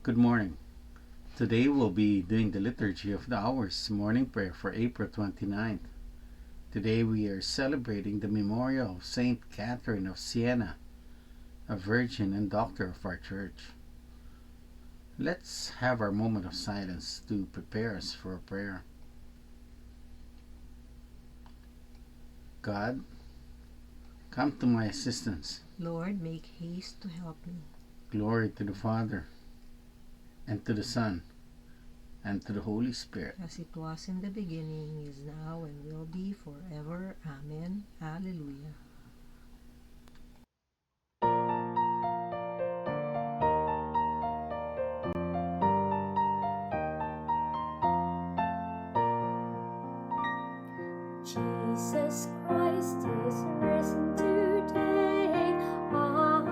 Good morning. Today we'll be doing the Liturgy of the Hours morning prayer for April 29th. Today we are celebrating the memorial of Saint Catherine of Siena, a virgin and doctor of our church. Let's have our moment of silence to prepare us for a prayer. God, come to my assistance. Lord, make haste to help me. Glory to the Father, and to the Son, and to the Holy Spirit. As it was in the beginning, is now, and will be forever. Amen. Alleluia. Jesus Christ is risen today. Alleluia.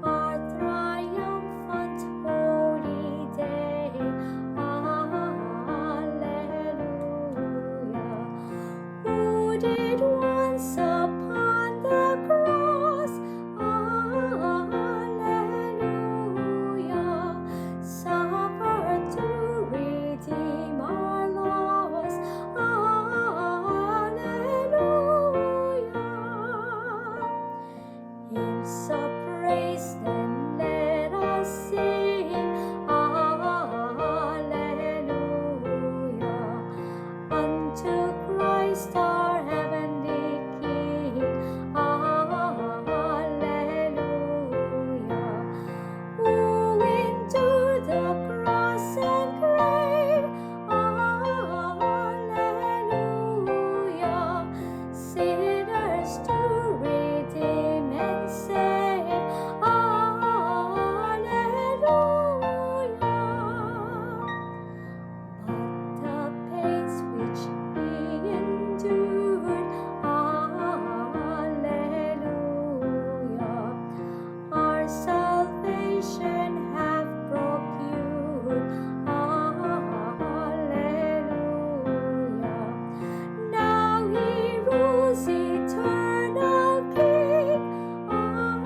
Our triumphant holy day. Alleluia. Who did once upon the cross. Alleluia. Suffer to redeem our loss. Alleluia. Hymns of praise, then let us sing. Alleluia. Unto Christ our heavenly King. Alleluia. Who endured the cross and grave. Alleluia. Sinners to redeem and save. Alleluia. But the pains which he endured. Alleluia. Our salvation have procured. Alleluia. Now he rules eternal King. Alleluia.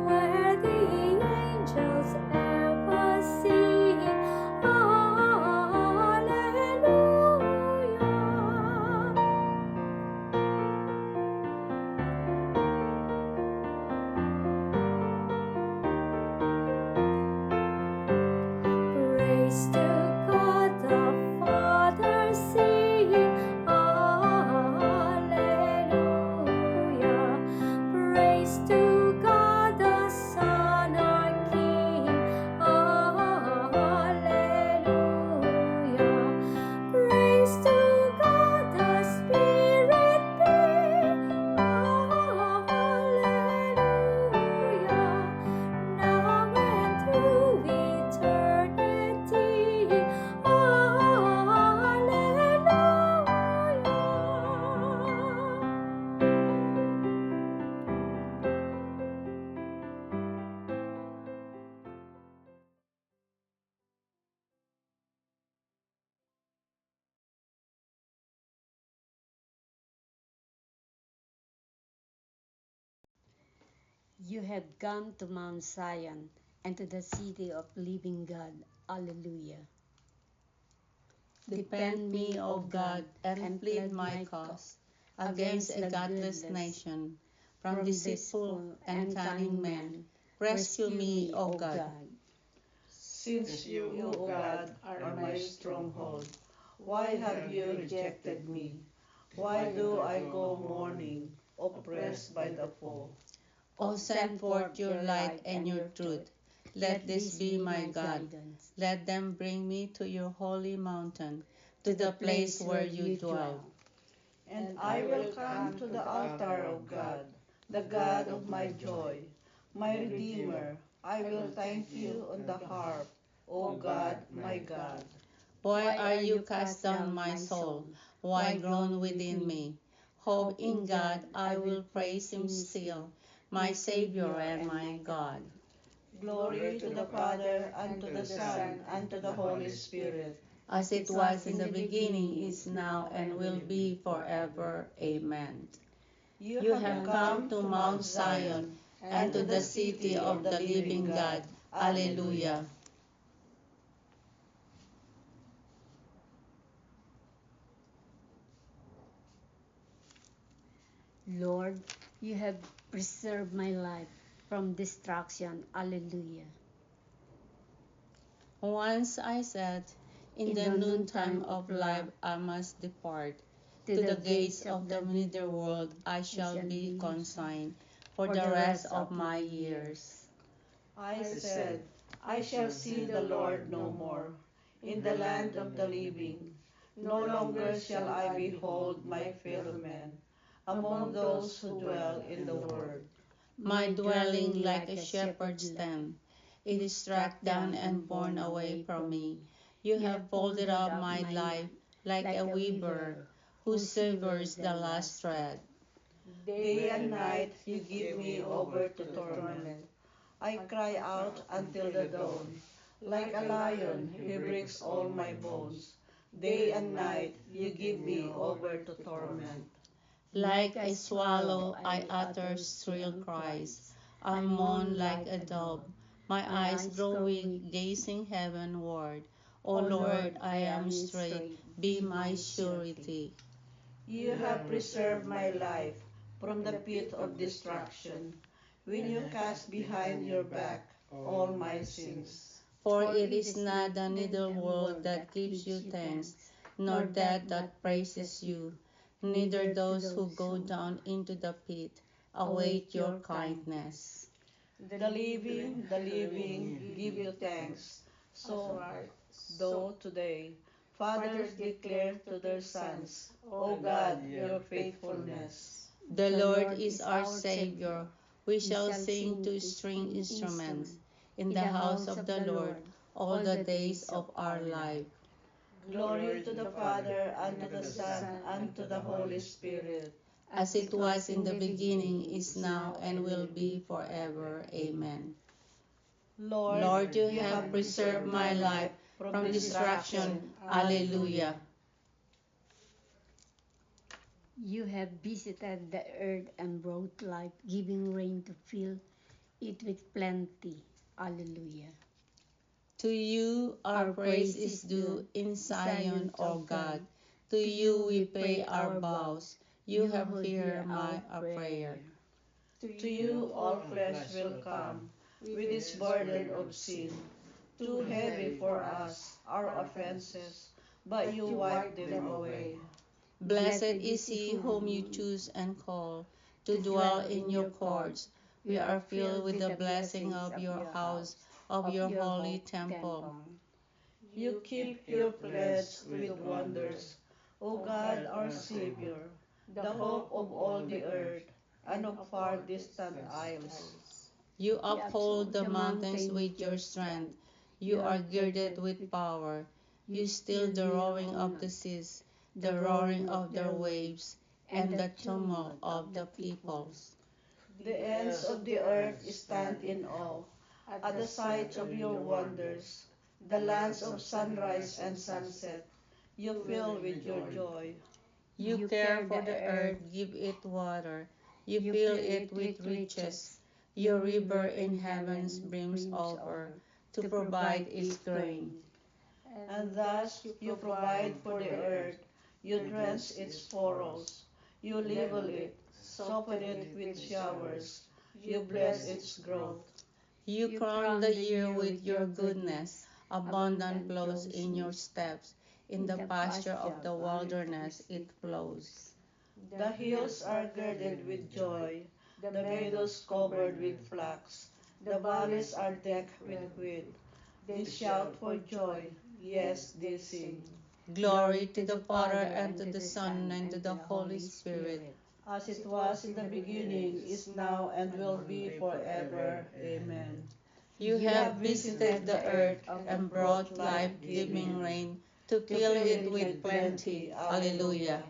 Where the angels ever sing. Alleluia. Praise to God the Father, sing. Alleluia. Praise to God the Son, our King. Alleluia. Praise to God the Spirit be. Alleluia. Now and through eternity. You have gone to Mount Zion and to the city of living God. Alleluia. Defend me, O God, and plead my cause against a godless nation. From deceitful and cunning men, rescue me, O God. Since you, O God, are my stronghold, why have you rejected me? Why do I go mourning, oppressed by the foe? O send forth your light and your truth. Let this be my God. Let them bring me to your holy mountain, to the place where you dwell. And I will come to the altar of God, the God of my joy, my Redeemer. I will thank you on the harp, O God, my God. Why are you cast down, my soul? Why groan within me? Hope in God, I will praise him still, my Savior and my God. Glory to the Father, and to the Son, and to the Holy Spirit, as it was in the beginning, is now, and will be forever. Amen. You have come to Mount Zion and to the city of the living God. Alleluia. Lord, you have preserved my life from destruction. Alleluia. Once I said, in the noontime of life I must depart. To the gates of the netherworld I shall be consigned for the rest of my years. I said, I shall see the Lord no more in the land of the living. No longer shall I behold my fellow men among those who dwell in the world. My dwelling like a shepherd's tent, it is struck down and borne away from me. You have folded up my life like a weaver who severs the last thread. Day and night you give me over to torment. I cry out until the dawn. Like a lion, he breaks all my bones. Day and night you give me over to torment. Like a swallow I utter shrill cries. I moan like a dove. My eyes grow weak, gazing heavenward. O Lord, I am straight, be my surety. You have preserved my life from the pit of destruction, when you cast behind your back all my sins. For it is not the netherworld that gives you thanks, nor that that praises you, neither those who go down into the pit await your kindness. The living, give you thanks. So, though today, fathers declare to their sons, O God, your faithfulness. The Lord is our Savior. We shall sing to string instruments in the house of the Lord all the days of our life. Glory to the Father, and to the Son, and to the Holy Spirit. As it was in the beginning, is now, and will be forever. Amen. Lord, you have preserved my life from destruction. Alleluia. You have visited the earth and brought life, giving rain to fill it with plenty. Alleluia. To you our praise is due in Zion, O God. To you we pay our vows. You have heard our prayer. To you all flesh will come, with its burden of sin. Too heavy for us, our offenses, but you wipe them away. Blessed is he whom you choose and call to dwell in your courts. We are filled with the blessing of your house, of your holy temple. You keep your pledge with wonders, O God our Savior, the hope of all the earth, and of far distant isles. You uphold the mountains with your strength. You are girded with power. You still the roaring of the seas, the roaring of their waves, and the tumult of the peoples. The ends of the earth stand in awe at the sight of your wonders. The lands of sunrise and sunset you fill with your joy. You care for the earth, give it water. You fill it with riches. Your river in heavens brims over to provide its grain. And thus you provide for the earth, you drench its furrows, you level it, soften it with showers, you bless its growth. You crown the year with your goodness. Abundant flows in your steps. In the pasture of the wilderness it flows. The hills are girded with joy, the meadows covered with flax, the valleys are decked with wheat. They shout for joy, yes, they sing. Glory to the Father, and to the Son, and to the Holy Spirit. As it was in the beginning, is now, and will be forever. Amen. You have visited the earth and brought life-giving rain to fill it with plenty. Alleluia.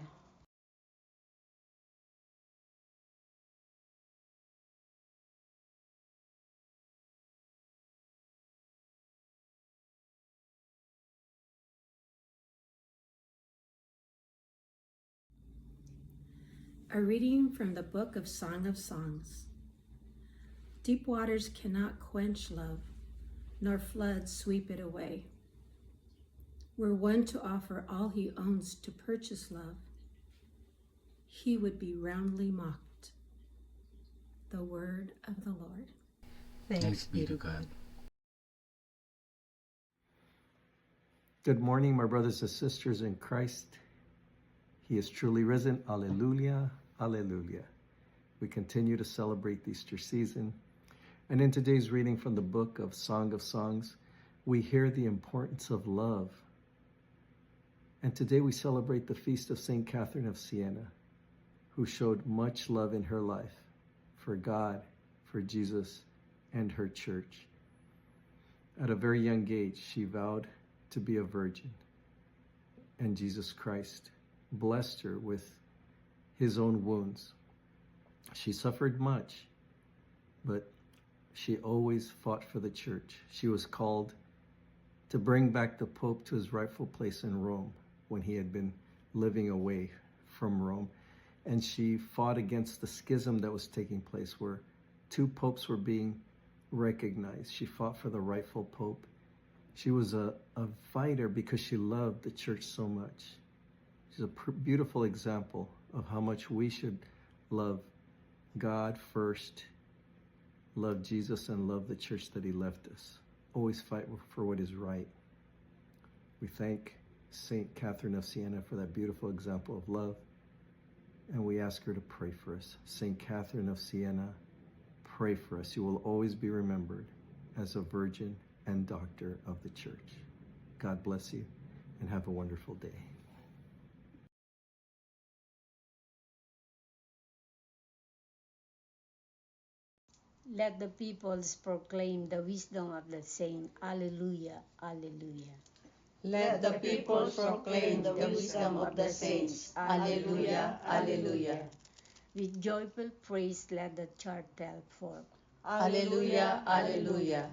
A reading from the book of Song of Songs. Deep waters cannot quench love, nor floods sweep it away. Were one to offer all he owns to purchase love, he would be roundly mocked. The word of the Lord. Thanks be to God. Good morning, my brothers and sisters in Christ. He is truly risen. Alleluia, alleluia. We continue to celebrate the Easter season. And in today's reading from the book of Song of Songs, we hear the importance of love. And today we celebrate the feast of St. Catherine of Siena, who showed much love in her life for God, for Jesus, and her church. At a very young age, she vowed to be a virgin, and Jesus Christ blessed her with his own wounds. She suffered much, but she always fought for the church. She was called to bring back the Pope to his rightful place in Rome when he had been living away from Rome. And she fought against the schism that was taking place where two popes were being recognized. She fought for the rightful Pope. She was a fighter because she loved the church so much. She's a beautiful example of how much we should love God first, love Jesus, and love the church that he left us. Always fight for what is right. We thank St. Catherine of Siena for that beautiful example of love, and we ask her to pray for us. St. Catherine of Siena, pray for us. You will always be remembered as a virgin and doctor of the church. God bless you, and have a wonderful day. Let the peoples proclaim the wisdom of the saint. Alleluia, alleluia. Let the people proclaim the wisdom of the saints. Alleluia, alleluia. With joyful praise let the church tell forth. Alleluia, alleluia.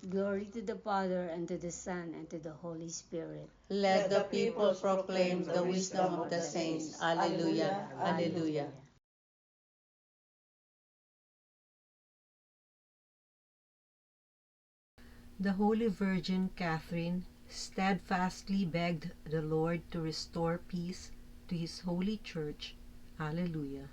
Glory to the Father, and to the Son, and to the Holy Spirit. Let the people proclaim the wisdom of the saints. Alleluia, alleluia. The Holy Virgin Catherine steadfastly begged the Lord to restore peace to his holy church. Alleluia.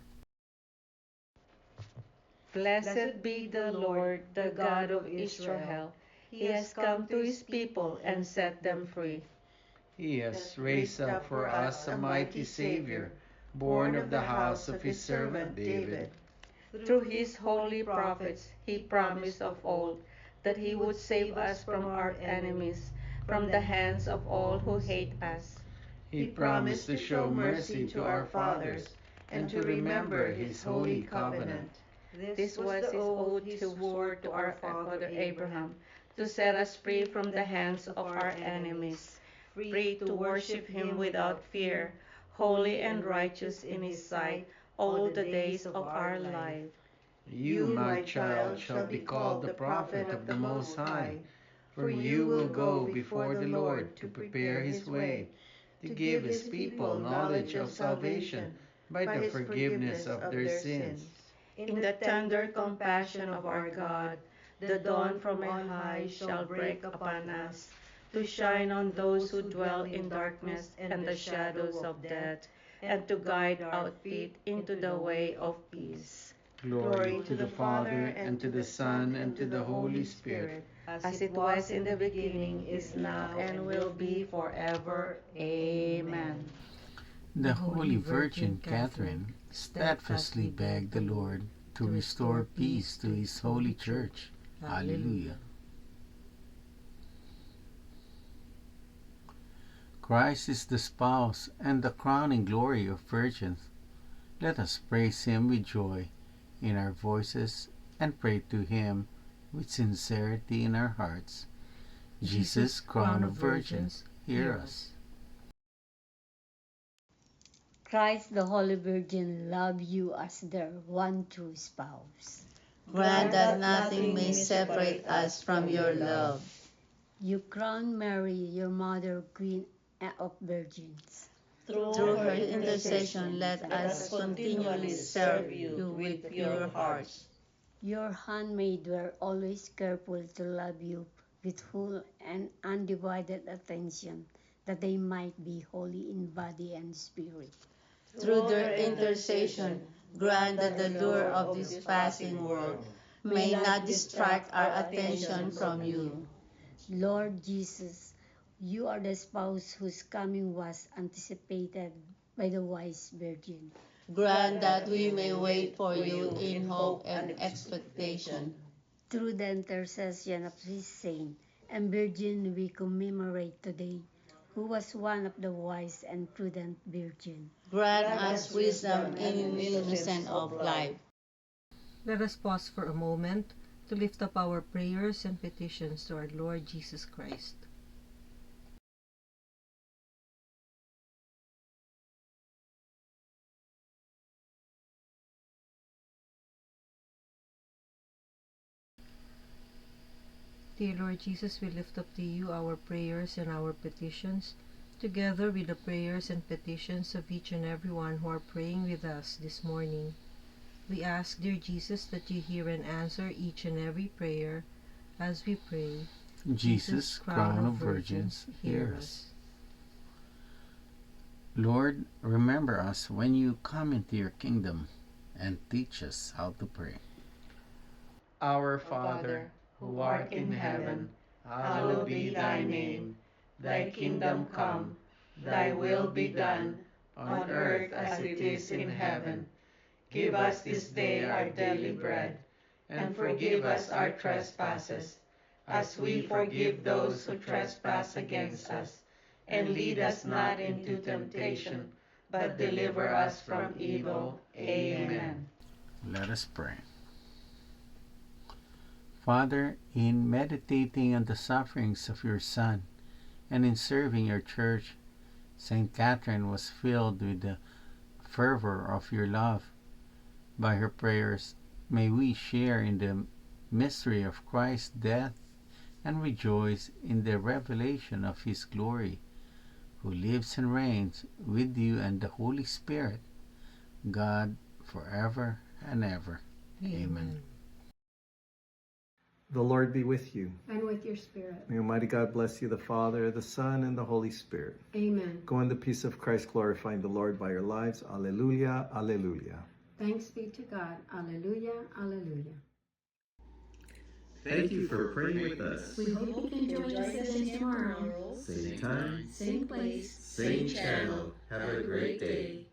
Blessed be the Lord, the God of Israel. He has come to his people and set them free. He has raised up for us a mighty Savior, born of the house of his servant David. Through his holy prophets, he promised of old that he would save us from our enemies, from the hands of all who hate us. He promised to show mercy to our fathers and to remember his holy covenant. This was his oath he swore to our father Abraham, to set us free from the hands of our enemies, free to worship him without fear, holy and righteous in his sight all the days of our life. You, my child, shall be called the prophet of the Most High, for you will go before the Lord to prepare his way, to give his people knowledge of salvation by the forgiveness of their sins. In the tender compassion of our God, the dawn from on high shall break upon us, to shine on those who dwell in darkness and the shadows of death, and to guide our feet into the way of peace. Glory to the Father, and to the Son, and to the Holy Spirit, as it was in the beginning, is now, and will be forever. Amen. The Holy Virgin Catherine steadfastly begged the Lord to restore peace to his holy church. Alleluia. Christ is the spouse and the crowning glory of virgins. Let us praise him with joy in our voices and pray to him with sincerity in our hearts. Jesus, crown of virgins, hear us. Christ the Holy Virgin love you as their one true spouse. Grant that nothing may separate us from your love. You crown Mary, your mother, Queen of Virgins. Through her intercession, let us continually serve you with pure hearts. Your handmaid were always careful to love you with full and undivided attention, that they might be holy in body and spirit. Through their intercession, grant that the lure of this passing world may not distract our attention from you. Lord Jesus, you are the spouse whose coming was anticipated by the wise virgin. Grant that we may wait for you in hope and expectation. Through the intercession of this saint and virgin we commemorate today, who was one of the wise and prudent virgin. Grant us wisdom in the innocence of life. Let us pause for a moment to lift up our prayers and petitions to our Lord Jesus Christ. Dear Lord Jesus, we lift up to you our prayers and our petitions, together with the prayers and petitions of each and every one who are praying with us this morning. We ask, dear Jesus, that you hear and answer each and every prayer as we pray. Jesus, Crown of Virgins, hear us. Lord, remember us when you come into your kingdom and teach us how to pray. Our Father, who art in heaven, hallowed be thy name. Thy kingdom come, thy will be done, on earth as it is in heaven. Give us this day our daily bread, and forgive us our trespasses, as we forgive those who trespass against us. And lead us not into temptation, but deliver us from evil. Amen. Let us pray. Father, in meditating on the sufferings of your Son and in serving your church, Saint Catherine was filled with the fervor of your love. By her prayers, may we share in the mystery of Christ's death and rejoice in the revelation of his glory, who lives and reigns with you and the Holy Spirit, God, forever and ever. Amen. The Lord be with you. And with your spirit. May Almighty God bless you, the Father, the Son, and the Holy Spirit. Amen. Go in the peace of Christ, glorifying the Lord by your lives. Alleluia, alleluia. Thanks be to God. Alleluia, alleluia. Thank you for praying with us. We hope you can join us again tomorrow. Same time, Same place. same channel. Have a great day.